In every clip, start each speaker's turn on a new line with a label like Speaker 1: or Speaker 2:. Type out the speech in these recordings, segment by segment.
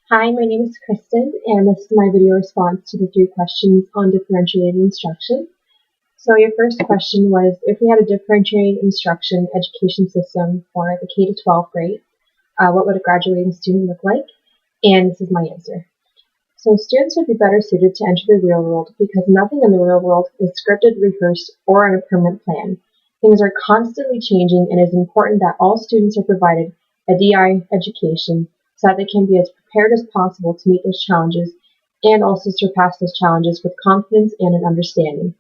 Speaker 1: Hi, my name is Christyn, and this is my video response to the 3 questions on differentiated instruction. So your first question was, if we had a differentiated instruction education system for the K to 12 grade, what would a graduating student look like? And this is my answer. So students would be better suited to enter the real world because nothing in the real world is scripted, rehearsed, or on a permanent plan. Things are constantly changing, and it is important that all students are provided a DI education so that they can be as prepared as possible to meet those challenges and also surpass those challenges with confidence and an understanding.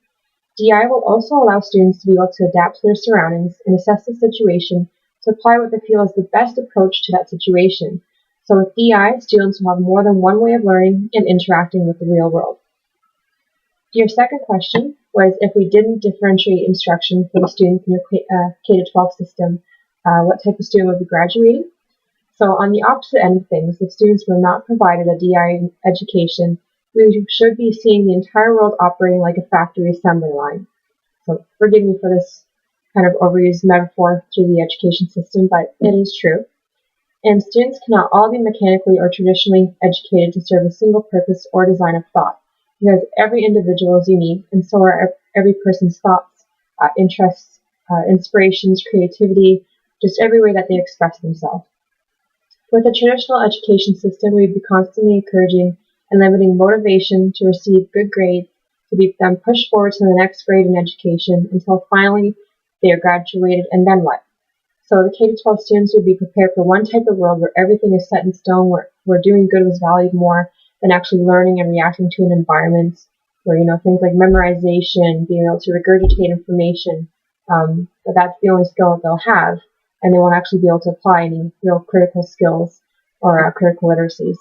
Speaker 1: DI will also allow students to be able to adapt to their surroundings and assess the situation to apply what they feel is the best approach to that situation. So with DI, students will have more than one way of learning and interacting with the real world. Your second question was, if we didn't differentiate instruction for the students in the K-12 system, what type of student would be graduating? So on the opposite end of things, if students were not provided a DI education, we should be seeing the entire world operating like a factory assembly line. So forgive me for this kind of overused metaphor through the education system, but it is true. And students cannot all be mechanically or traditionally educated to serve a single purpose or design of thought, because every individual is unique, and so are every person's thoughts, interests, inspirations, creativity, just every way that they express themselves. With a traditional education system, we would be constantly encouraging and limiting motivation to receive good grades, to be then pushed forward to the next grade in education until finally they are graduated, and then what? So the K-12 students would be prepared for one type of world where everything is set in stone, where doing good was valued more than actually learning and reacting to an environment, where things like memorization, being able to regurgitate information, that's the only skill that they'll have, and they won't actually be able to apply any real critical skills or critical literacies.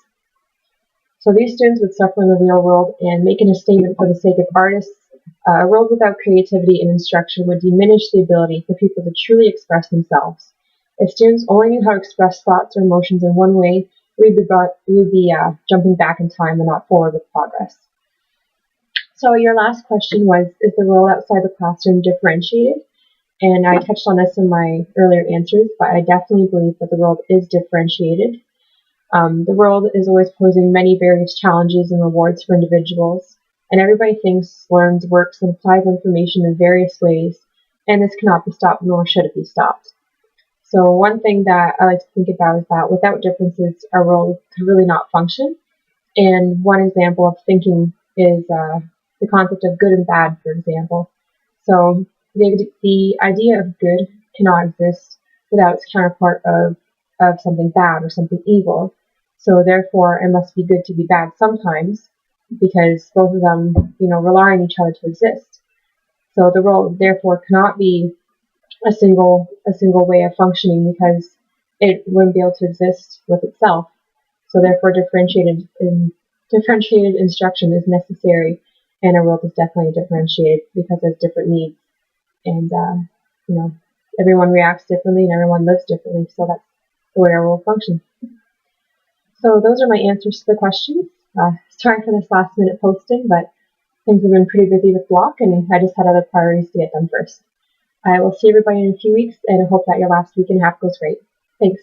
Speaker 1: So these students would suffer in the real world, and making a statement for the sake of artists, a world without creativity and instruction would diminish the ability for people to truly express themselves. If students only knew how to express thoughts or emotions in one way, we would be jumping back in time and not forward with progress. So your last question was, is the world outside the classroom differentiated? And I touched on this in my earlier answers, but I definitely believe that the world is differentiated. The world is always posing many various challenges and rewards for individuals, and everybody thinks, learns, works, and applies information in various ways, and this cannot be stopped, nor should it be stopped. So one thing that I like to think about is that without differences, our world could really not function. And one example of thinking is the concept of good and bad, for example. So the idea of good cannot exist without its counterpart of something bad or something evil. So therefore, it must be good to be bad sometimes, because both of them, rely on each other to exist. So the world therefore cannot be a single way of functioning, because it wouldn't be able to exist with itself. So therefore, differentiated instruction is necessary, and our world is definitely differentiated because there's different needs, and everyone reacts differently and everyone lives differently. So that's the way our world functions. So those are my answers to the questions. Sorry for this last minute posting, but things have been pretty busy with block, and I just had other priorities to get done first. I will see everybody in a few weeks, and I hope that your last week and a half goes great. Thanks.